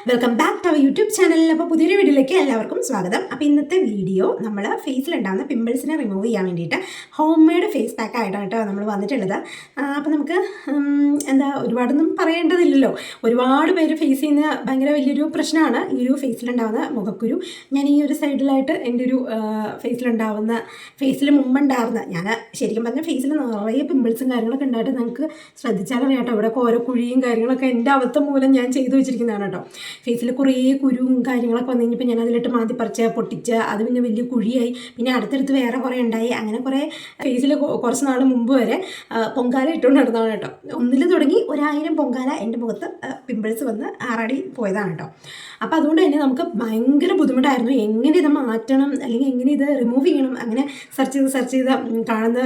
Welcome back to our YouTube ചാനലിൽ. അപ്പോൾ പുതിയൊരു വീഡിയോയിലേക്ക് എല്ലാവർക്കും സ്വാഗതം. അപ്പോൾ ഇന്നത്തെ വീഡിയോ നമ്മൾ ഫേസിലുണ്ടാകുന്ന പിമ്പിൾസിനെ റിമൂവ് ചെയ്യാൻ വേണ്ടിയിട്ട് ഹോം മെയ്ഡ് ഫേസ് പാക്ക് ആയിട്ടാണ് കേട്ടോ നമ്മൾ വന്നിട്ടുള്ളത്. അപ്പോൾ നമുക്ക് ഒരുപാടൊന്നും പറയേണ്ടതില്ലല്ലോ. ഒരുപാട് പേര് ഫേസ് ചെയ്യുന്ന ഭയങ്കര വലിയൊരു പ്രശ്നമാണ് ഈ ഒരു ഫേസിലുണ്ടാകുന്ന മുഖക്കുരു. ഞാൻ ഈ ഒരു സൈഡിലായിട്ട് എൻ്റെ ഒരു ഫേസിൽ മുമ്പുണ്ടായിരുന്ന ഞാൻ ശരിക്കും പറഞ്ഞാൽ ഫേസിൽ നിറയെ പിമ്പിൾസും കാര്യങ്ങളൊക്കെ ഉണ്ടായിട്ട് നിങ്ങൾക്ക് ശ്രദ്ധിച്ചാലറിയാം കേട്ടോ. ഇവിടെ ഓരോ കുഴിയും കാര്യങ്ങളൊക്കെ എൻ്റെ അബദ്ധം മൂലം ഞാൻ ചെയ്തു വെച്ചിരിക്കുന്നതാണ് കേട്ടോ. ഫേസിൽ കുറേ കുരുവും കാര്യങ്ങളൊക്കെ വന്നു കഴിഞ്ഞപ്പോൾ ഞാൻ അതിലിട്ട് മാറ്റി പറിച്ച് പൊട്ടിച്ച് അത് പിന്നെ വലിയ കുഴിയായി. പിന്നെ അടുത്തടുത്ത് വേറെ കുറേ ഉണ്ടായി. അങ്ങനെ കുറേ ഫേസിൽ കുറച്ച് നാൾ മുമ്പ് വരെ പൊങ്കാല ഇട്ടുകൊണ്ട് നടന്നതാണ് കേട്ടോ. ഒന്നിൽ തുടങ്ങി 1000 പൊങ്കാല എൻ്റെ മുഖത്ത് പിമ്പിൾസ് വന്ന് ആറാടി പോയതാണ് കേട്ടോ. അപ്പോൾ അതുകൊണ്ട് തന്നെ നമുക്ക് ഭയങ്കര ബുദ്ധിമുട്ടായിരുന്നു എങ്ങനെ ഇത് മാറ്റണം അല്ലെങ്കിൽ എങ്ങനെ ഇത് റിമൂവ് ചെയ്യണം. അങ്ങനെ സെർച്ച് ചെയ്ത് കാണുന്ന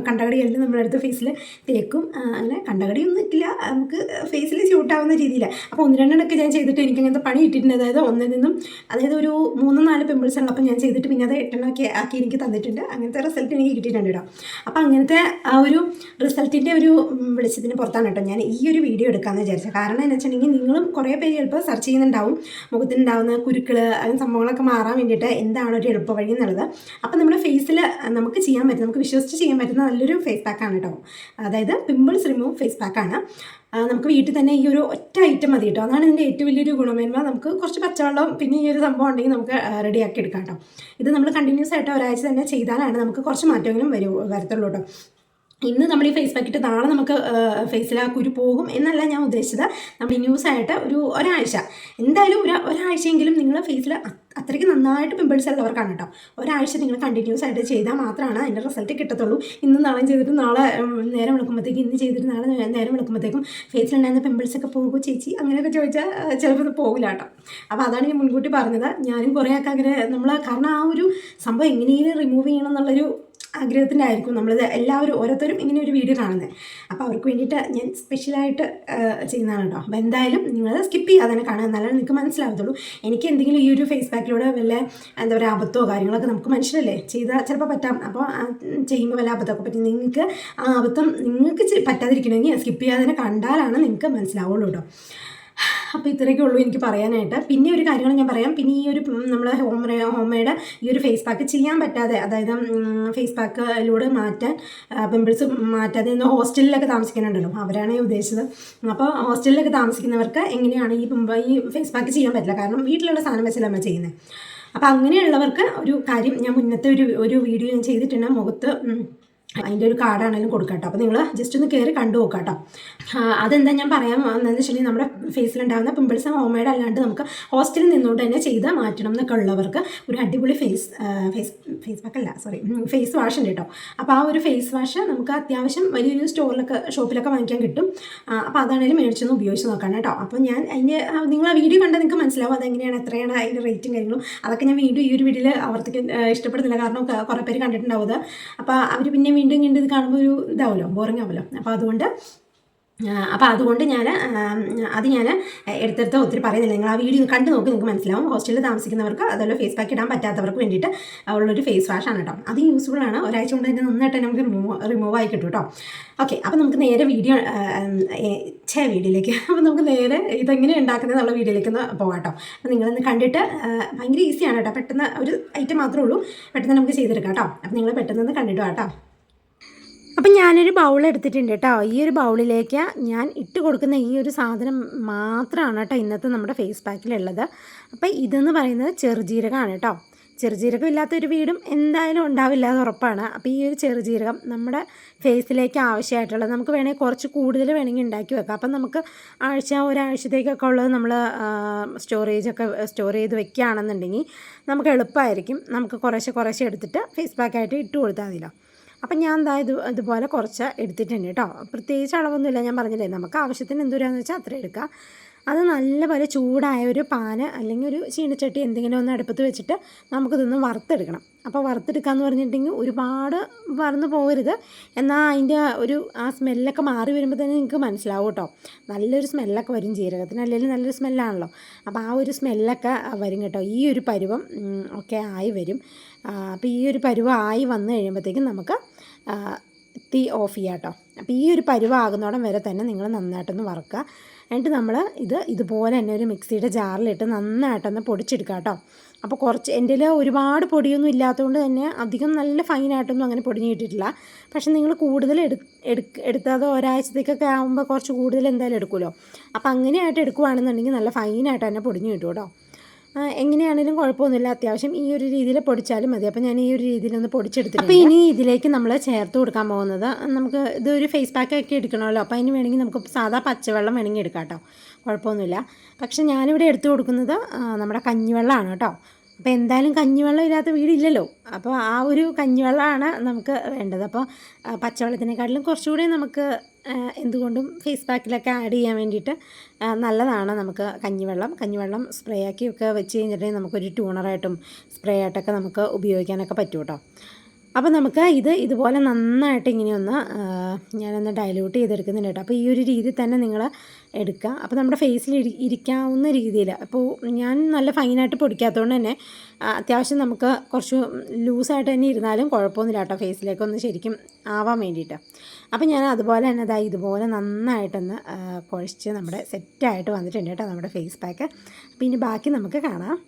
കണ്ടകടിയെല്ലാം നമ്മുടെ അടുത്ത് ഫേസിൽ തേക്കും. അങ്ങനെ കണ്ടകടിയൊന്നും ഇല്ല, നമുക്ക് ഫേസിൽ സ്യൂട്ടാവുന്ന രീതിയിൽ. അപ്പോൾ 1-2 ഞാൻ ചെയ്തിട്ട് എനിക്ക് അങ്ങനത്തെ പണി ഇട്ടിട്ടുണ്ട്. അതായത് ഒരു 3-4 പിമ്പിൾസ് ഉള്ളപ്പോൾ ഞാൻ ചെയ്തിട്ട് പിന്നെ അത് 8 ആക്കി എനിക്ക് തന്നിട്ടുണ്ട്. അങ്ങനത്തെ റിസൾട്ട് എനിക്ക് കിട്ടിയിട്ടുണ്ട് കേട്ടോ. അപ്പോൾ അങ്ങനത്തെ ആ ഒരു റിസൾട്ടിൻ്റെ ഒരു വെളിച്ചത്തിന് പുറത്താണ് കേട്ടോ ഞാൻ ഈ ഒരു വീഡിയോ എടുക്കാമെന്ന് വിചാരിച്ചത്. കാരണം എന്ന് വെച്ചിട്ടുണ്ടെങ്കിൽ നിങ്ങളും കുറേ പേര് ചിലപ്പോൾ സെർച്ച് ചെയ്യുന്നുണ്ടാവും മുഖത്തിനുണ്ടാവുന്ന കുരുക്കൾ അങ്ങനെ സംഭവങ്ങളൊക്കെ മാറാൻ വേണ്ടിയിട്ട് എന്താണ് ഒരു എളുപ്പ വഴി എന്നുള്ളത്. അപ്പോൾ നമ്മുടെ ഫേസിൽ നമുക്ക് ചെയ്യാൻ പറ്റും, നമുക്ക് വിശ്വസിച്ച് ചെയ്യാൻ പറ്റുന്ന നല്ലൊരു ഫേസ് പാക്കാണ് കേട്ടോ. അതായത് പിമ്പിൾസ് റിമൂവ് ഫേസ് പാക്കാണ്. നമുക്ക് വീട്ടിൽ തന്നെ ഈ ഒരു ഒറ്റ ഐറ്റം മതി കേട്ടോ. അതാണ് ഇതിൻ്റെ ഏറ്റവും വലിയൊരു ഗുണമേന്മ. നമുക്ക് കുറച്ച് പച്ചവെള്ളം പിന്നെ ഈ ഒരു സംഭവം ഉണ്ടെങ്കിൽ നമുക്ക് റെഡിയാക്കി എടുക്കാം കേട്ടോ. ഇത് നമ്മൾ കണ്ടിന്യൂസ് ആയിട്ട് ഒരാഴ്ച തന്നെ ചെയ്താലാണ് നമുക്ക് കുറച്ച് മാറ്റമെങ്കിലും വരത്തുള്ളൂ കേട്ടോ. ഇന്ന് നമ്മൾ ഈ ഫേസ് പാക്കിട്ട് നാളെ നമുക്ക് ഫേസിൽ ആ കുരു പോകും എന്നല്ല ഞാൻ ഉദ്ദേശിച്ചത്. നമ്മൾ ന്യൂസായിട്ട് ഒരാഴ്ച എന്തായാലും ഒരാഴ്ചയെങ്കിലും നിങ്ങൾ ഫേസിൽ അത്രയ്ക്ക് നന്നായിട്ട് പിമ്പിൾസ് ഉള്ളവർക്കാണ് കേട്ടോ. ഒരാഴ്ച നിങ്ങൾ കണ്ടിന്യൂസ് ആയിട്ട് ചെയ്താൽ മാത്രമാണ് അതിൻ്റെ റിസൾട്ട് കിട്ടത്തുള്ളൂ. ഇന്ന് നാളെ ചെയ്തിട്ട് നാളെ നേരം വിളക്കുമ്പോഴത്തേക്കും ഇന്ന് ചെയ്തിട്ട് നാളെ നേരം വിളക്കുമ്പോഴത്തേക്കും ഫേസിലുണ്ടായിരുന്ന പിമ്പിൾസൊക്കെ പോകുമോ ചേച്ചി അങ്ങനെയൊക്കെ ചോദിച്ചാൽ ചിലപ്പോൾ ഇത് പോകില്ല കേട്ടോ. അപ്പോൾ അതാണ് ഞാൻ മുൻകൂട്ടി പറഞ്ഞത്. ഞാനും കുറേയൊക്കെ അങ്ങനെ കാരണം ആ ഒരു സംഭവം എങ്ങനെയും റിമൂവ് ചെയ്യണം എന്നുള്ളൊരു ആഗ്രഹത്തിൻ്റെ ആയിരിക്കും നമ്മളിത് ഓരോരുത്തരും ഇങ്ങനെ ഒരു വീഡിയോ കാണുന്നത്. അപ്പോൾ അവർക്ക് വേണ്ടിയിട്ട് ഞാൻ സ്പെഷ്യലായിട്ട് ചെയ്യുന്നതാണ് കേട്ടോ. അപ്പോൾ എന്തായാലും നിങ്ങൾ സ്കിപ്പ് ചെയ്യാതെ തന്നെ കാണുക, എന്നാലും നിങ്ങൾക്ക് മനസ്സിലാവത്തുള്ളൂ. എനിക്ക് എന്തെങ്കിലും ഈ ഒരു ഫേസ് പാക്കിലൂടെ വല്ല അബദ്ധമോ കാര്യങ്ങളൊക്കെ നമുക്ക് മനുഷ്യരല്ലേ ചെയ്താൽ ചിലപ്പോൾ പറ്റാം. അപ്പോൾ ചെയ്യുമ്പോൾ വല്ല അബദ്ധമൊക്കെ പറ്റി നിങ്ങൾക്ക് ആ അബദ്ധം നിങ്ങൾക്ക് പറ്റാതിരിക്കണമെങ്കിൽ സ്കിപ്പ് ചെയ്യാതെ തന്നെ കണ്ടാലാണ് നിങ്ങൾക്ക് മനസ്സിലാവുള്ളൂ കേട്ടോ. അപ്പോൾ ഇത്രയൊക്കെ ഉള്ളൂ എനിക്ക് പറയാനായിട്ട്. പിന്നെ ഒരു കാര്യങ്ങൾ ഞാൻ പറയാം. പിന്നെ ഈ ഒരു നമ്മൾ ഹോം മെയ്ഡ് ഈ ഒരു ഫേസ് പാക്ക് ചെയ്യാൻ പറ്റാതെ, അതായത് ഫേസ് പാക്കിലൂടെ മാറ്റാൻ പിമ്പിൾസ് മാറ്റാതെ ഇന്ന് ഹോസ്റ്റലിലൊക്കെ താമസിക്കുന്നുണ്ടല്ലോ, അവരാണ് ഞാൻ ഉദ്ദേശിച്ചത്. അപ്പോൾ ഹോസ്റ്റലിലൊക്കെ താമസിക്കുന്നവർക്ക് എങ്ങനെയാണ് ഈ ഫേസ് പാക്ക് ചെയ്യാൻ പറ്റില്ല, കാരണം വീട്ടിലുള്ള സാധനം വെച്ചല്ല നമ്മൾ ചെയ്യുന്നത്. അപ്പോൾ അങ്ങനെയുള്ളവർക്ക് ഒരു കാര്യം ഞാൻ മുന്നത്തെ ഒരു വീഡിയോ ഞാൻ ചെയ്തിട്ടുണ്ട്. മുഖത്ത് അതിൻ്റെ ഒരു കാർഡാണെങ്കിലും കൊടുക്കാം കേട്ടോ. അപ്പോൾ നിങ്ങൾ ജസ്റ്റ് ഒന്ന് കയറി കണ്ടു നോക്കാം കേട്ടോ. അതെന്താ ഞാൻ പറയാൻ എന്താണെന്ന് വെച്ചിട്ടുണ്ടെങ്കിൽ നമ്മുടെ ഫേസിലുണ്ടാകുന്ന പിമ്പിൾസ് ഹോം മെയ്ഡ് അല്ലാണ്ട് നമുക്ക് ഹോസ്റ്റലിൽ നിന്നുകൊണ്ട് തന്നെ ചെയ്ത് മാറ്റണം എന്നൊക്കെ ഉള്ളവർക്ക് ഒരു അടിപൊളി ഫേസ് വാഷ് ഉണ്ട് കേട്ടോ. അപ്പോൾ ആ ഒരു ഫേസ് വാഷ് നമുക്ക് അത്യാവശ്യം വലിയൊരു ഷോപ്പിലൊക്കെ വാങ്ങിക്കാൻ കിട്ടും. അപ്പോൾ അതാണെങ്കിലും മേടിച്ചൊന്ന് ഉപയോഗിച്ച് നോക്കണം കേട്ടോ. അപ്പോൾ ഞാൻ നിങ്ങൾ ആ വീഡിയോ കണ്ടാൽ നിങ്ങൾക്ക് മനസ്സിലാവും അതെങ്ങനെയാണ്, എത്രയാണ് അതിൻ്റെ റേറ്റും കാര്യങ്ങളും. അതൊക്കെ ഞാൻ വീണ്ടും ഈ ഒരു വീഡിയോയിൽ അവർക്ക് ഇഷ്ടപ്പെടുന്നില്ല, കാരണം കുറേ പേര് കണ്ടിട്ടുണ്ടാവും അത്. അപ്പോൾ അവർ പിന്നെ വീണ്ടും ഇത് കാണുമ്പോൾ ഒരു ഇതാവുമല്ലോ, ബോറിംഗ് ആവുമല്ലോ. അപ്പോൾ അതുകൊണ്ട് ഞാൻ എടുത്തെടുത്ത് ഒത്തിരി പറയുന്നില്ല. നിങ്ങൾ ആ വീഡിയോ കണ്ടു നോക്കി നിങ്ങൾക്ക് മനസ്സിലാവും. ഹോസ്റ്റലിൽ താമസിക്കുന്നവർക്ക് അതുപോലെ ഫേസ് പാക്ക് ഇടാൻ പറ്റാത്തവർക്ക് വേണ്ടിയിട്ട് ഉള്ളൊരു ഫേസ് വാഷാണ് കേട്ടോ. അത് യൂസ്ഫുൾ ആണ്. ഒരാഴ്ച കൊണ്ട് തന്നെ നന്നായിട്ട് നമുക്ക് റിമൂവ് ആയി കിട്ടും കേട്ടോ. ഓക്കെ, അപ്പോൾ നമുക്ക് നേരെ വീഡിയോയിലേക്ക് അപ്പോൾ നമുക്ക് നേരെ ഇതെങ്ങനെ ഉണ്ടാക്കുന്നത് എന്നുള്ള വീഡിയോയിലേക്ക് ഒന്ന് പോകാം കേട്ടോ. അപ്പോൾ നിങ്ങളൊന്ന് കണ്ടിട്ട് ഭയങ്കര ഈസിയാണ് കേട്ടോ. പെട്ടെന്ന് ഒരു ഐറ്റം മാത്രമേ ഉള്ളൂ, പെട്ടെന്ന് നമുക്ക് ചെയ്തെടുക്കാം കേട്ടോ. അപ്പോൾ നിങ്ങൾ പെട്ടെന്ന് കണ്ടിട്ട് കേട്ടോ. അപ്പം ഞാനൊരു ബൗൾ എടുത്തിട്ടുണ്ട് കേട്ടോ. ഈ ഒരു ബൗളിലേക്ക് ഞാൻ ഇട്ട് കൊടുക്കുന്ന ഈ ഒരു സാധനം മാത്രമാണ് കേട്ടോ ഇന്നത്തെ നമ്മുടെ ഫേസ് പാക്കിലുള്ളത്. അപ്പോൾ ഇതെന്ന് പറയുന്നത് ചെറുജീരകമാണ് കേട്ടോ. ചെറുജീരകം ഇല്ലാത്തൊരു വീടും എന്തായാലും ഉണ്ടാവില്ല, അത് ഉറപ്പാണ്. അപ്പോൾ ഈ ഒരു ചെറുജീരകം നമ്മുടെ ഫേസിലേക്ക് ആവശ്യമായിട്ടുള്ളത് നമുക്ക് വേണമെങ്കിൽ കുറച്ച് കൂടുതൽ വേണമെങ്കിൽ ഉണ്ടാക്കി വെക്കാം. അപ്പം നമുക്ക് ഒരാഴ്ചത്തേക്കൊക്കെ ഉള്ളത് നമ്മൾ സ്റ്റോർ ചെയ്ത് വെക്കുകയാണെന്നുണ്ടെങ്കിൽ നമുക്ക് എളുപ്പമായിരിക്കും. നമുക്ക് കുറേശ്ശെ എടുത്തിട്ട് ഫേസ് പാക്കായിട്ട് ഇട്ട് കൊടുത്താൽ മതിയല്ലോ. അപ്പം ഞാൻ ഇതുപോലെ കുറച്ച് എടുത്തിട്ടുണ്ട് കേട്ടോ. പ്രത്യേകിച്ച് അളവൊന്നുമില്ല, ഞാൻ പറഞ്ഞില്ലേ നമുക്ക് ആവശ്യത്തിന് എന്തോരാന്ന് വെച്ചാൽ അത്ര എടുക്കുക. അത് നല്ലപോലെ ചൂടായ ഒരു പാന് അല്ലെങ്കിൽ ഒരു ചീനച്ചട്ടി എന്തെങ്കിലും ഒന്ന് അടുപ്പത്ത് വെച്ചിട്ട് നമുക്കിതൊന്ന് വറുത്തെടുക്കണം. അപ്പോൾ വറുത്തെടുക്കാമെന്ന് പറഞ്ഞിട്ടുണ്ടെങ്കിൽ ഒരുപാട് വറന്ന് പോകരുത്, എന്നാൽ അതിൻ്റെ ആ സ്മെല്ലൊക്കെ മാറി വരുമ്പോൾ തന്നെ നിങ്ങൾക്ക് മനസ്സിലാവും കേട്ടോ. നല്ലൊരു സ്മെല്ലൊക്കെ വരും ജീരകത്തിന്, അല്ലെങ്കിൽ നല്ലൊരു സ്മെല്ലാണല്ലോ. അപ്പോൾ ആ ഒരു സ്മെല്ലൊക്കെ വരും കേട്ടോ. ഈ ഒരു പരുവം ഒക്കെ ആയി വരും. അപ്പോൾ ഈ ഒരു പരുവം ആയി വന്നു കഴിയുമ്പോഴത്തേക്കും നമുക്ക് തീ ഓഫ് ചെയ്യാം കേട്ടോ. അപ്പോൾ ഈ ഒരു പരുവം ആകുന്നോടം വരെ തന്നെ നിങ്ങൾ നന്നായിട്ടൊന്ന് വറുക്കുക. എന്നിട്ട് നമ്മൾ ഇതുപോലെ തന്നെ ഒരു മിക്സിയുടെ ജാറിലിട്ട് നന്നായിട്ടൊന്ന് പൊടിച്ചെടുക്കുക കേട്ടോ. അപ്പോൾ കുറച്ച് എൻ്റെ ഒരുപാട് പൊടിയൊന്നും ഇല്ലാത്തതുകൊണ്ട് തന്നെ അധികം നല്ല ഫൈനായിട്ടൊന്നും അങ്ങനെ പൊടിഞ്ഞ് കിട്ടിയിട്ടില്ല. പക്ഷെ നിങ്ങൾ കൂടുതൽ എടുത്തത് ഒരാഴ്ചത്തേക്കൊക്കെ ആകുമ്പോൾ കുറച്ച് കൂടുതൽ എന്തായാലും എടുക്കുമല്ലോ. അപ്പോൾ അങ്ങനെയായിട്ട് എടുക്കുവാണെന്നുണ്ടെങ്കിൽ നല്ല ഫൈനായിട്ട് തന്നെ പൊടിഞ്ഞ് കിട്ടും കേട്ടോ. എങ്ങനെയാണെങ്കിലും കുഴപ്പമൊന്നുമില്ല, അത്യാവശ്യം ഈ ഒരു രീതിയിൽ പൊടിച്ചാലും മതി. അപ്പോൾ ഞാൻ ഈ ഒരു രീതിയിലൊന്ന് പൊടിച്ചെടുത്തിട്ടുണ്ട്. അപ്പോൾ ഇനി ഇതിലേക്ക് നമ്മൾ ചേർത്ത് കൊടുക്കാൻ പോകുന്നത്, നമുക്ക് ഇതൊരു ഫേസ് പാക്കൊക്കെ എടുക്കണമല്ലോ. അപ്പോൾ അതിന് വേണമെങ്കിൽ നമുക്ക് സാധാ പച്ചവെള്ളം വേണമെങ്കിൽ എടുക്കാം കേട്ടോ, കുഴപ്പമൊന്നുമില്ല. പക്ഷെ ഞാനിവിടെ എടുത്തു കൊടുക്കുന്നത് നമ്മുടെ കഞ്ഞിവെള്ളമാണ് കേട്ടോ. അപ്പോൾ എന്തായാലും കഞ്ഞിവെള്ളം ഇല്ലാത്ത വീടില്ലല്ലോ. അപ്പോൾ ആ ഒരു കഞ്ഞിവെള്ളമാണ് നമുക്ക് വേണ്ടത്. അപ്പോൾ പച്ചവെള്ളത്തിനെക്കാട്ടിലും കുറച്ചുകൂടി നമുക്ക് എന്തുകൊണ്ടും ഫേസ് പാക്കിലൊക്കെ ആഡ് ചെയ്യാൻ വേണ്ടിയിട്ട് നല്ലതാണ് നമുക്ക് കഞ്ഞിവെള്ളം സ്പ്രേ ആക്കിയൊക്കെ വെച്ച് കഴിഞ്ഞിട്ടുണ്ടെങ്കിൽ നമുക്കൊരു ട്യൂണറായിട്ടും സ്പ്രേ ആയിട്ടൊക്കെ നമുക്ക് ഉപയോഗിക്കാനൊക്കെ പറ്റും കേട്ടോ. അപ്പോൾ നമുക്ക് ഇതുപോലെ നന്നായിട്ട് ഇങ്ങനെയൊന്ന് ഞാനൊന്ന് ഡൈല്യൂട്ട് ചെയ്തെടുക്കുന്നുണ്ട് കേട്ടോ. അപ്പോൾ ഈ ഒരു രീതിയിൽ തന്നെ നിങ്ങൾ എടുക്കുക. അപ്പോൾ നമ്മുടെ ഫേസിൽ ഇരിക്കാവുന്ന രീതിയിൽ, അപ്പോൾ ഞാൻ നല്ല ഫൈനായിട്ട് പൊടിക്കാത്തതുകൊണ്ട് തന്നെ അത്യാവശ്യം നമുക്ക് കുറച്ച് ലൂസായിട്ട് തന്നെ ഇരുന്നാലും കുഴപ്പമൊന്നുമില്ല കേട്ടോ, ഫേസിലേക്കൊന്ന് ശരിക്കും ആവാൻ വേണ്ടിയിട്ട്. അപ്പോൾ ഞാൻ അതുപോലെ തന്നെ ഇതുപോലെ നന്നായിട്ടൊന്ന് കുഴച്ച് നമ്മുടെ സെറ്റായിട്ട് വന്നിട്ടുണ്ട് കേട്ടോ നമ്മുടെ ഫേസ് പാക്ക്. അപ്പോൾ ഇനി ബാക്കി നമുക്ക് കാണാം.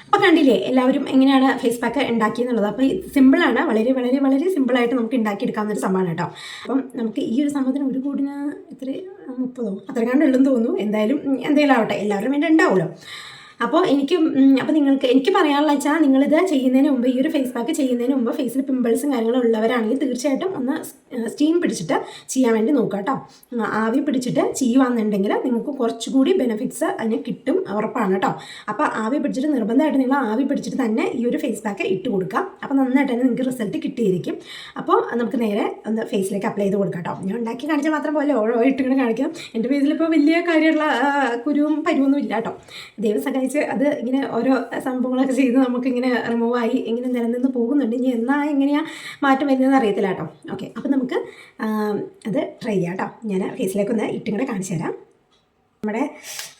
അപ്പോൾ കണ്ടില്ലേ എല്ലാവരും എങ്ങനെയാണ് ഫേസ് പാക്ക് ഉണ്ടാക്കിയെന്നുള്ളത്. അപ്പോൾ സിമ്പിളാണ്, വളരെ വളരെ വളരെ സിമ്പിളായിട്ട് നമുക്ക് ഉണ്ടാക്കിയെടുക്കാവുന്നൊരു സംഭവമാണ് കേട്ടോ. അപ്പം നമുക്ക് ഈ ഒരു സംഭവത്തിന് ഒരു കൂടിന് 30 അത്രക്കാണ്ട് ഉള്ളെന്ന് തോന്നുന്നു. എന്തായാലും എന്തെങ്കിലും ആവട്ടെ, എല്ലാവരും വേണ്ടി ഉണ്ടാവുമല്ലോ. അപ്പോൾ എനിക്ക് പറയാനുള്ള വെച്ചാൽ, നിങ്ങളിത് ചെയ്യുന്നതിന് മുമ്പ്, ഈ ഒരു ഫേസ് പാക്ക് ചെയ്യുന്നതിന് മുമ്പ് ഫേസിൽ പിമ്പിൾസും കാര്യങ്ങളും ഉള്ളവരാണെങ്കിൽ തീർച്ചയായിട്ടും ഒന്ന് സ്റ്റീം പിടിച്ചിട്ട് ചെയ്യാൻ വേണ്ടി നോക്കുക കേട്ടോ. ആവി പിടിച്ചിട്ട് ചെയ്യുകയാണെന്നുണ്ടെങ്കിൽ നിങ്ങൾക്ക് കുറച്ചുകൂടി ബെനിഫിറ്റ്സ് അതിന് കിട്ടും, ഉറപ്പാണ് കേട്ടോ. അപ്പോൾ ആവി പിടിച്ചിട്ട് നിർബന്ധമായിട്ട് നിങ്ങൾ ആവി പിടിച്ചിട്ട് തന്നെ ഈ ഒരു ഫേസ് പാക്ക് ഇട്ട് കൊടുക്കുക. അപ്പോൾ നന്നായിട്ട് തന്നെ നിങ്ങൾക്ക് റിസൾട്ട് കിട്ടിയിരിക്കും. അപ്പോൾ നമുക്ക് നേരെ ഒന്ന് ഫേസിലേക്ക് അപ്ലൈ ചെയ്ത് കൊടുക്കാം കേട്ടോ. ഞാൻ ഉണ്ടാക്കി കാണിച്ചാൽ മാത്രം പോലെ ഓരോ ഇട്ടിങ്ങനെ കാണിക്കാം. എൻ്റെ ഫേസിലിപ്പോൾ വലിയ കാര്യമുള്ള കുരുവും പരുവൊന്നും ഇല്ല കേട്ടോ. ദൈവം സഹായിച്ച് അത് ഇങ്ങനെ ഓരോ സംഭവങ്ങളൊക്കെ ചെയ്ത് നമുക്കിങ്ങനെ റിമൂവായി ഇങ്ങനെ നിലനിന്ന് പോകുന്നുണ്ട്. ഇനി എങ്ങനെയാണ് മാറ്റം വരുന്നതെന്ന് അറിയത്തില്ല കേട്ടോ. ഓക്കെ, അപ്പോൾ നമുക്ക് അത് ട്രൈ ചെയ്യാം കേട്ടോ. ഞാൻ ഫേസിലേക്കൊന്ന് ഇട്ടിങ്ങനെ കാണിച്ചു തരാം. നമ്മുടെ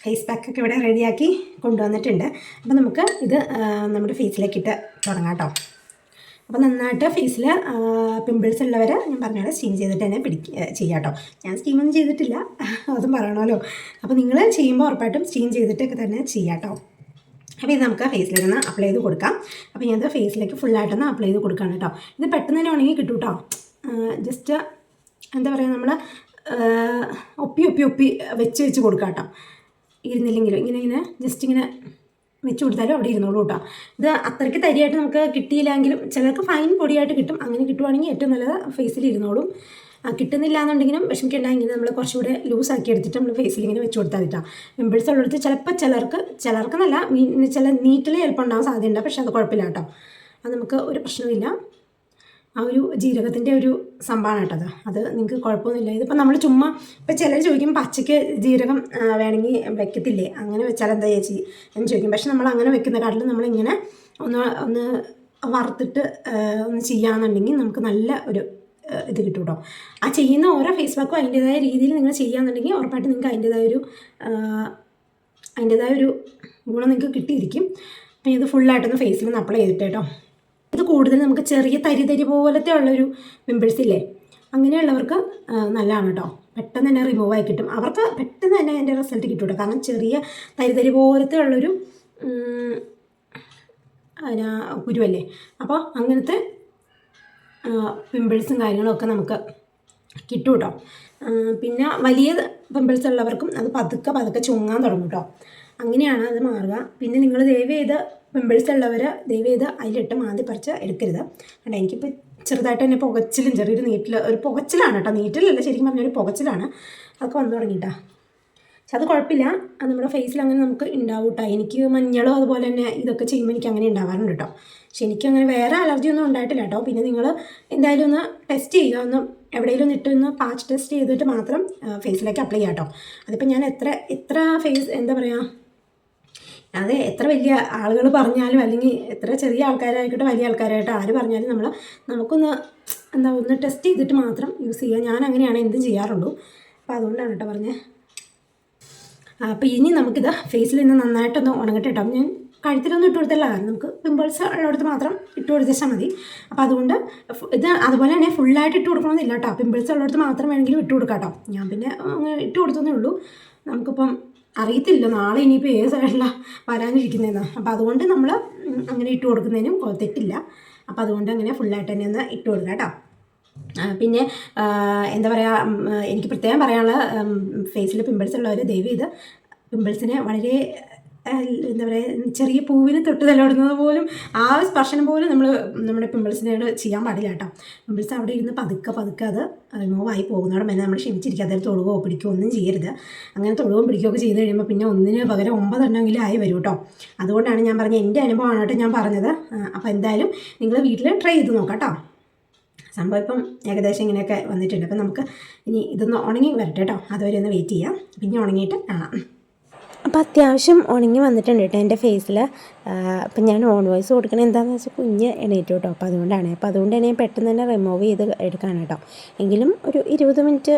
ഫേസ് പാക്കൊക്കെ ഇവിടെ റെഡിയാക്കി കൊണ്ടുവന്നിട്ടുണ്ട്. അപ്പോൾ നമുക്ക് ഇത് നമ്മുടെ ഫേസിലേക്ക് ഇട്ട് തുടങ്ങാം കേട്ടോ. അപ്പോൾ നന്നായിട്ട് ഫേസിൽ പിമ്പിൾസ് ഉള്ളവർ ഞാൻ പറഞ്ഞാൽ സ്റ്റീം ചെയ്തിട്ട് തന്നെ ചെയ്യാം കേട്ടോ. ഞാൻ സ്റ്റീമൊന്നും ചെയ്തിട്ടില്ല, അതും പറയണമല്ലോ. അപ്പോൾ നിങ്ങൾ ചെയ്യുമ്പോൾ ഉറപ്പായിട്ടും സ്റ്റീം ചെയ്തിട്ടൊക്കെ തന്നെ ചെയ്യാം കേട്ടോ. അപ്പോൾ ഇത് നമുക്ക് ഫേസിലേക്ക് ഒന്ന് അപ്ലൈ ചെയ്ത് കൊടുക്കാം. അപ്പോൾ ഞാനത് ഫേസിലേക്ക് ഫുള്ളായിട്ടൊന്ന് അപ്ലൈ ചെയ്ത് കൊടുക്കുകയാണ് കേട്ടോ. ഇത് പെട്ടെന്ന് തന്നെ ഉണങ്ങി കിട്ടും കേട്ടോ. ജസ്റ്റ് എന്താ പറയുക, നമ്മൾ ഒപ്പി വെച്ച് കൊടുക്കാം കേട്ടോ. ഇരുന്നില്ലെങ്കിലും ഇങ്ങനെ ജസ്റ്റ് ഇങ്ങനെ വെച്ച് കൊടുത്താലും അവിടെ ഇരുന്നോളൂ കേട്ടോ. ഇത് അത്രയ്ക്ക് തരിയായിട്ട് നമുക്ക് കിട്ടിയില്ലെങ്കിലും ചിലർക്ക് ഫൈൻ പൊടിയായിട്ട് കിട്ടും. അങ്ങനെ കിട്ടുവാണെങ്കിൽ ഏറ്റവും നല്ലത് ഫേസിൽ ഇരുന്നോളും. കിട്ടുന്നില്ല എന്നുണ്ടെങ്കിലും വിഷമിക്കേണ്ടെങ്കിൽ നമ്മൾ കുറച്ചുകൂടെ ലൂസാക്കി എടുത്തിട്ട് നമ്മൾ ഫേസിൽ ഇങ്ങനെ വെച്ച് കൊടുത്താൽ കിട്ടാം. പിമ്പിൾസ് ഉള്ളിടത്ത് ചിലപ്പോൾ ചിലർക്ക് നല്ല ചില നീറ്റിൽ ചിലപ്പോൾ ഉണ്ടാകാൻ സാധ്യതയുണ്ട്. പക്ഷെ അത് കുഴപ്പമില്ല കേട്ടോ, അത് നമുക്ക് ഒരു പ്രശ്നമില്ല. ആ ഒരു ജീരകത്തിൻ്റെ ഒരു സംഭവമാണ് കേട്ടത്, അത് നിങ്ങൾക്ക് കുഴപ്പമൊന്നുമില്ല. ഇതിപ്പോൾ നമ്മൾ ചുമ്മാ ഇപ്പോൾ ചിലർ ചോദിക്കും പച്ചയ്ക്ക് ജീരകം വേണമെങ്കിൽ വെക്കത്തില്ലേ, അങ്ങനെ വെച്ചാൽ എന്താ ചേച്ചി എന്ന് ചോദിക്കും. പക്ഷെ നമ്മൾ അങ്ങനെ വെക്കുന്ന കാട്ടിലും നമ്മളിങ്ങനെ ഒന്ന് വറുത്തിട്ട് ഒന്ന് ചെയ്യുകയാണെന്നുണ്ടെങ്കിൽ നമുക്ക് നല്ല ഒരു ഇത് കിട്ടും കേട്ടോ. ആ ചെയ്യുന്ന ഓരോ ഫേസ് പാക്കും അതിൻ്റേതായ രീതിയിൽ നിങ്ങൾ ചെയ്യുകയാണെന്നുണ്ടെങ്കിൽ ഉറപ്പായിട്ട് നിങ്ങൾക്ക് അതിൻ്റേതായ ഒരു ഗുണം നിങ്ങൾക്ക് കിട്ടിയിരിക്കും. അപ്പോൾ ഇത് ഫുള്ളായിട്ടൊന്ന് ഫേസിൽ നിന്ന് അപ്ലൈ ചെയ്തിട്ട് കേട്ടോ. ഇത് കൂടുതൽ നമുക്ക് ചെറിയ തരി പോലത്തെ ഉള്ളൊരു പിമ്പിൾസ് ഇല്ലേ, അങ്ങനെയുള്ളവർക്ക് നല്ലതാണ് കേട്ടോ. പെട്ടെന്ന് തന്നെ റിമൂവ് ആയി കിട്ടും, അവർക്ക് പെട്ടെന്ന് തന്നെ അതിൻ്റെ റിസൾട്ട് കിട്ടും കേട്ടോ. കാരണം ചെറിയ തരി പോലത്തെ ഉള്ളൊരു കുരുവല്ലേ, അപ്പോൾ അങ്ങനത്തെ പിമ്പിൾസും കാര്യങ്ങളൊക്കെ നമുക്ക് കിട്ടും കേട്ടോ. പിന്നെ വലിയ പിമ്പിൾസ് ഉള്ളവർക്കും അത് പതുക്കെ ചുങ്ങാൻ തുടങ്ങും കേട്ടോ. അങ്ങനെയാണ് അത് മാറുക. പിന്നെ നിങ്ങൾ ദയവ് ചെയ്ത് പിമ്പിൾസ് ഉള്ളവർ ദയവ് ചെയ്ത് അതിലിട്ട് മാന്തി പറിച്ച് എടുക്കരുത്. കണ്ടോ, എനിക്കിപ്പോൾ ചെറുതായിട്ട് തന്നെ പുകച്ചിലും ചെറിയൊരു ഒരു പുകച്ചിലാണ് കേട്ടോ. നീറ്റിലല്ല, ശരിക്കും പറഞ്ഞൊരു പുകച്ചിലാണ്, അതൊക്കെ വന്നു തുടങ്ങിയിട്ടാ. പക്ഷെ അത് കുഴപ്പമില്ല, അത് നമ്മുടെ ഫേസിൽ അങ്ങനെ നമുക്ക് ഉണ്ടാവും കേട്ടോ. എനിക്ക് മഞ്ഞളോ അതുപോലെ തന്നെ ഇതൊക്കെ ചെയ്യുമ്പോൾ എനിക്ക് അങ്ങനെ ഉണ്ടാവാറുണ്ട് കേട്ടോ. പക്ഷെ എനിക്കങ്ങനെ വേറെ അലർജി ഒന്നും ഉണ്ടായിട്ടില്ല കേട്ടോ. പിന്നെ നിങ്ങൾ എന്തായാലും ഒന്ന് ടെസ്റ്റ് ചെയ്യുക, ഒന്ന് എവിടെയെങ്കിലും ഒന്ന് ഇട്ടൊന്ന് പാച്ച് ടെസ്റ്റ് ചെയ്തിട്ട് മാത്രം ഫേസിലേക്ക് അപ്ലൈ ചെയ്യാം കേട്ടോ. അതിപ്പോൾ ഞാൻ എത്ര ഫേസ് എന്താ പറയുക, അത് എത്ര വലിയ ആളുകൾ പറഞ്ഞാലും അല്ലെങ്കിൽ എത്ര ചെറിയ ആൾക്കാരായിക്കോട്ടെ വലിയ ആൾക്കാരായിട്ട് ആര് പറഞ്ഞാലും നമുക്കൊന്ന് ഒന്ന് ടെസ്റ്റ് ചെയ്തിട്ട് മാത്രം യൂസ് ചെയ്യുക. ഞാൻ അങ്ങനെയാണ് എന്തും ചെയ്യാറുള്ളൂ. അപ്പോൾ അതുകൊണ്ടാണ് കേട്ടോ പറഞ്ഞത്. അപ്പോൾ ഇനി നമുക്കിത് ഫേസിൽ നിന്ന് നന്നായിട്ടൊന്ന് ഉണങ്ങട്ടെ കേട്ടോ. ഞാൻ കഴുത്തിലൊന്നും ഇട്ട് കൊടുത്തില്ല, കാരണം നമുക്ക് പിമ്പിൾസ് ഉള്ളിടത്ത് മാത്രം ഇട്ട് കൊടുത്താൽ മതി. അപ്പോൾ അതുകൊണ്ട് ഇത് അതുപോലെ തന്നെ ഫുള്ളായിട്ട് ഇട്ട് കൊടുക്കണമെന്നില്ല കേട്ടോ. പിമ്പിൾസ് ഉള്ളിടത്ത് മാത്രം വേണമെങ്കിലും ഇട്ട് കൊടുക്കാം കേട്ടോ. ഞാൻ പിന്നെ ഇട്ട് കൊടുത്തതേ ഉള്ളൂ. നമുക്കിപ്പം അറിയത്തില്ല നാളെ ഇനിയിപ്പോൾ ഏത് സൈഡിലാണ് വരാനിരിക്കുന്നതെന്ന്. അപ്പോൾ അതുകൊണ്ട് നമ്മൾ അങ്ങനെ ഇട്ട് കൊടുക്കുന്നതിനും തെറ്റില്ല. അപ്പോൾ അതുകൊണ്ട് അങ്ങനെ ഫുള്ളായിട്ട് തന്നെ ഒന്ന് ഇട്ട് കൊടുക്കാം കേട്ടോ. പിന്നെ എന്താ പറയുക, എനിക്ക് പ്രത്യേകം പറയാനുള്ള, ഫേസിൽ പിമ്പിൾസ് ഉള്ളവർ ദയവ് ചെയ്ത് പിമ്പിൾസിനെ വളരെ എന്താ പറയുക, ചെറിയ പൂവിന് തൊട്ട് തലോടുന്നത് പോലും ആ സ്പർശനം പോലും നമ്മുടെ പിമ്പിൾസിനോട് ചെയ്യാൻ പാടില്ല കേട്ടോ. പിമ്പിൾസ് അവിടെ ഇരുന്ന് പതുക്കെ അത് റിമൂവ് ആയി പോകുന്നതോടെ തന്നെ നമ്മൾ ക്ഷമിച്ചിരിക്കുക. അതായത് തൊടുകയോ പിടിക്കുകയോ ഒന്നും ചെയ്യരുത്. അങ്ങനെ തൊടുകയും പിടിക്കുകയൊക്കെ ചെയ്ത് കഴിയുമ്പോൾ പിന്നെ ഒന്നിന് പകരം 9 എണ്ണമെങ്കിലും ആയി വരും കേട്ടോ. അതുകൊണ്ടാണ് ഞാൻ പറഞ്ഞത്, എൻ്റെ അനുഭവമാണ് കേട്ടോ ഞാൻ പറഞ്ഞത്. അപ്പോൾ എന്തായാലും നിങ്ങൾ വീട്ടിൽ ട്രൈ ചെയ്ത് നോക്കാം കേട്ടോ. സംഭവം ഇപ്പം ഏകദേശം ഇങ്ങനെയൊക്കെ വന്നിട്ടുണ്ട്. അപ്പം നമുക്ക് ഇനി ഇതൊന്ന് ഉണങ്ങി വരട്ടെ കേട്ടോ. അതുവരെ ഒന്ന് വെയിറ്റ് ചെയ്യാം. പിന്നെ ഉണങ്ങിയിട്ട് കാണാം. അപ്പോൾ അത്യാവശ്യം ഉണങ്ങി വന്നിട്ടുണ്ട് കേട്ടോ എൻ്റെ ഫേസിൽ. അപ്പം ഞാൻ ഓൺ വോയിസ് കൊടുക്കണത് എന്താണെന്ന് വെച്ചാൽ കുഞ്ഞ് എണീറ്റു കേട്ടോ. അപ്പോൾ അതുകൊണ്ടാണ്. അപ്പോൾ അതുകൊണ്ട് തന്നെ പെട്ടെന്ന് തന്നെ റിമൂവ് ചെയ്ത് എടുക്കാണ് കേട്ടോ. എങ്കിലും ഒരു 20 മിനിറ്റ്,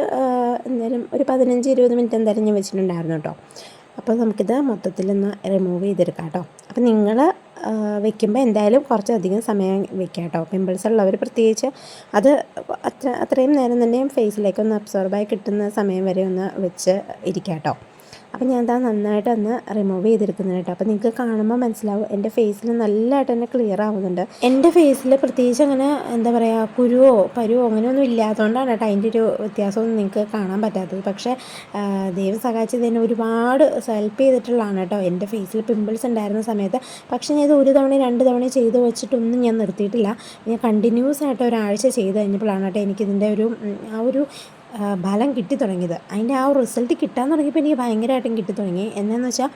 എന്തായാലും ഒരു 15-20 മിനിറ്റ് എന്തായാലും ഞാൻ വെച്ചിട്ടുണ്ടായിരുന്നു കേട്ടോ. അപ്പോൾ നമുക്കിത് മൊത്തത്തിലൊന്ന് റിമൂവ് ചെയ്തെടുക്കാം കേട്ടോ. അപ്പോൾ നിങ്ങൾ വെക്കുമ്പോൾ എന്തായാലും കുറച്ചധികം സമയം വെക്കുക കേട്ടോ. പിമ്പിൾസ് ഉള്ളവർ പ്രത്യേകിച്ച് അത് അത്രയും നേരം തന്നെ ഫേസിലേക്ക് ഒന്ന് അബ്സോർബായി കിട്ടുന്ന സമയം വരെ ഒന്ന് വെച്ച് ഇരിക്കുക കേട്ടോ. അപ്പോൾ ഞാൻ നന്നായിട്ടൊന്ന് റിമൂവ് ചെയ്തെടുക്കുന്നുണ്ട് കേട്ടോ. അപ്പോൾ നിങ്ങൾക്ക് കാണുമ്പോൾ മനസ്സിലാവും എൻ്റെ ഫേസിൽ നല്ലതായിട്ട് തന്നെ ക്ലിയർ ആവുന്നുണ്ട്. എൻ്റെ ഫേസിൽ പ്രത്യേകിച്ച് അങ്ങനെ എന്താ പറയുക, കുരുവോ പരുവോ അങ്ങനെയൊന്നും ഇല്ലാത്തതുകൊണ്ടാണ് കേട്ടോ അതിൻ്റെ ഒരു വ്യത്യാസമൊന്നും നിങ്ങൾക്ക് കാണാൻ പറ്റാത്തത്. പക്ഷേ ദൈവം സഹായിച്ചത് തന്നെ ഒരുപാട് ഹെൽപ്പ് ചെയ്തിട്ടുള്ളതാണ് കേട്ടോ എൻ്റെ ഫേസിൽ പിമ്പിൾസ് ഉണ്ടായിരുന്ന സമയത്ത്. പക്ഷേ ഞാൻ ഇത് 1 തവണ 2 തവണ ചെയ്ത് വെച്ചിട്ടൊന്നും ഞാൻ നിർത്തിയിട്ടില്ല. ഞാൻ കണ്ടിന്യൂസ് ആയിട്ട് ഒരാഴ്ച ചെയ്ത് കഴിഞ്ഞപ്പോഴാണ് കേട്ടോ എനിക്കിതിൻ്റെ ഒരു ഫലം കിട്ടി തുടങ്ങിയത്. അതിൻ്റെ ആ ഒരു റിസൾട്ട് കിട്ടാൻ തുടങ്ങിയപ്പോൾ എനിക്ക് ഭയങ്കരമായിട്ടും കിട്ടി തുടങ്ങി. എന്താണെന്ന് വെച്ചാൽ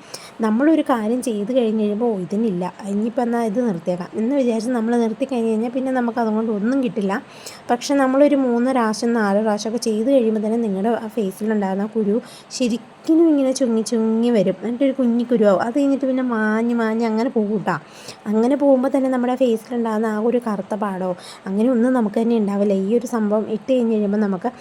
നമ്മളൊരു കാര്യം ചെയ്ത് കഴിഞ്ഞ് കഴിയുമ്പോൾ ഇതിനില്ല, ഇനിയിപ്പോൾ എന്നാൽ ഇത് നിർത്തിയേക്കാം എന്ന് വിചാരിച്ച് നമ്മൾ നിർത്തി കഴിഞ്ഞ് കഴിഞ്ഞാൽ പിന്നെ നമുക്ക് അതുകൊണ്ട് ഒന്നും കിട്ടില്ല. പക്ഷെ നമ്മളൊരു 3 പ്രാവശ്യം 4 പ്രാവശ്യമൊക്കെ ചെയ്ത് കഴിയുമ്പോൾ തന്നെ നിങ്ങളുടെ ആ ഫേസിലുണ്ടാകുന്ന കുരു ശരിക്കും ഇങ്ങനെ ചുങ്ങി വരും. എന്നിട്ട് ഒരു കുഞ്ഞി കുരുവാകും. അത് കഴിഞ്ഞിട്ട് പിന്നെ മാഞ്ഞ് അങ്ങനെ പോകും കേട്ടോ. അങ്ങനെ പോകുമ്പോൾ തന്നെ നമ്മുടെ ഫേസിലുണ്ടാകുന്ന ആ ഒരു കറുത്ത പാടോ അങ്ങനെ ഒന്നും നമുക്ക് തന്നെ ഉണ്ടാവില്ല. ഈ ഒരു സംഭവം ഇട്ട് കഴിഞ്ഞ് കഴിയുമ്പോൾ നമുക്ക്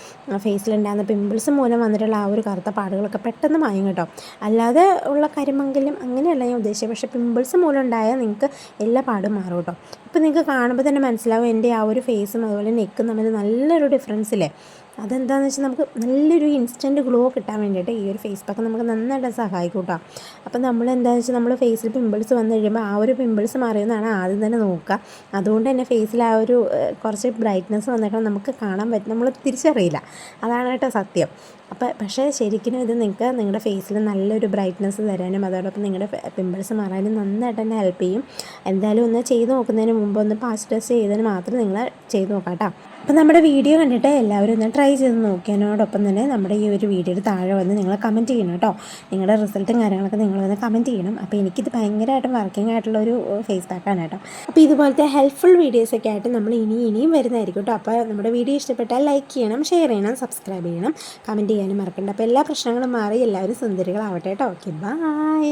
ഫേസിലുണ്ടാകുന്ന പിമ്പിൾസ് മൂലം വന്നിട്ടുള്ള ആ ഒരു കറുത്ത പാടുകളൊക്കെ പെട്ടെന്ന് മായും കേട്ടോ. അല്ലാതെ ഉള്ള കരിമങ്കലും അങ്ങനെയല്ല ഞാൻ ഉദ്ദേശിച്ചത്. പക്ഷേ പിമ്പിൾസ് മൂലം ഉണ്ടായാൽ നിങ്ങൾക്ക് എല്ലാ പാടും മാറും കേട്ടോ. ഇപ്പോൾ നിങ്ങൾക്ക് കാണുമ്പോൾ തന്നെ മനസ്സിലാവും എൻ്റെ ആ ഒരു ഫേസും അതുപോലെ നെക്കും തമ്മിൽ നല്ലൊരു ഡിഫറൻസ് ഇല്ലേ. അതെന്താണെന്ന് വെച്ചാൽ നമുക്ക് നല്ലൊരു ഇൻസ്റ്റൻറ്റ് ഗ്ലോ കിട്ടാൻ വേണ്ടിയിട്ട് ഈ ഒരു ഫേസ് പാക്ക് നമുക്ക് നന്നായിട്ട് സഹായിക്കും കേട്ടോ. അപ്പോൾ നമ്മളെന്താണെന്ന് വെച്ചാൽ നമ്മൾ ഫേസിൽ പിമ്പിൾസ് വന്നു കഴിയുമ്പോൾ ആ ഒരു പിമ്പിൾസ് മാറിയെന്നാണ് ആദ്യം തന്നെ നോക്കുക. അതുകൊണ്ട് തന്നെ ഫേസിൽ ആ ഒരു കുറച്ച് ബ്രൈറ്റ്നസ് വന്നിട്ട് നമുക്ക് കാണാൻ പറ്റും, നമ്മൾ തിരിച്ചറിയില്ല. അതാണ് കേട്ടോ സത്യം. പക്ഷേ ശരിക്കും ഇത് നിങ്ങൾക്ക് നിങ്ങളുടെ ഫേസിൽ നല്ലൊരു ബ്രൈറ്റ്നസ് തരാനും അതോടൊപ്പം നിങ്ങളുടെ പിമ്പിൾസ് മാറാനും നന്നായിട്ട് തന്നെ ഹെൽപ്പ് ചെയ്യും. എന്തായാലും ഒന്ന് ചെയ്ത് നോക്കുന്നതിന് മുമ്പ് ഒന്ന് പാച്ച് ടെസ്റ്റ് ചെയ്തതിന് മാത്രം നിങ്ങൾ ചെയ്ത് നോക്കാം കേട്ടോ. അപ്പോൾ നമ്മുടെ വീഡിയോ കണ്ടിട്ട് എല്ലാവരും ഒന്ന് ട്രൈ ചെയ്ത് നോക്കിയതിനോടൊപ്പം തന്നെ നമ്മുടെ ഈ ഒരു വീഡിയോയുടെ താഴെ വന്ന് നിങ്ങൾ കമൻറ്റ് ചെയ്യണം കേട്ടോ. നിങ്ങളുടെ റിസൾട്ടും കാര്യങ്ങളൊക്കെ നിങ്ങൾ വന്ന് കമൻറ്റ് ചെയ്യണം. അപ്പോൾ എനിക്കിത് ഭയങ്കരമായിട്ടും വർക്കിംഗ് ആയിട്ടുള്ളൊരു ഫേസ് പാക്കാണ് കേട്ടോ. അപ്പോൾ ഇതുപോലത്തെ ഹെൽപ്ഫുൾ വീഡിയോസൊക്കെ ആയിട്ട് നമ്മൾ ഇനിയും വരുന്നതായിരിക്കും കേട്ടോ. അപ്പോൾ നമ്മുടെ വീഡിയോ ഇഷ്ടപ്പെട്ടാൽ ലൈക്ക് ചെയ്യണം, ഷെയർ ചെയ്യണം, സബ്സ്ക്രൈബ് ചെയ്യണം, കമൻറ്റ് ചെയ്യാനും മറക്കണ്ട. അപ്പോൾ എല്ലാ പ്രശ്നങ്ങളും മാറി എല്ലാവരും സുന്ദരികളാവട്ടെ കേട്ടോ. Okay, by.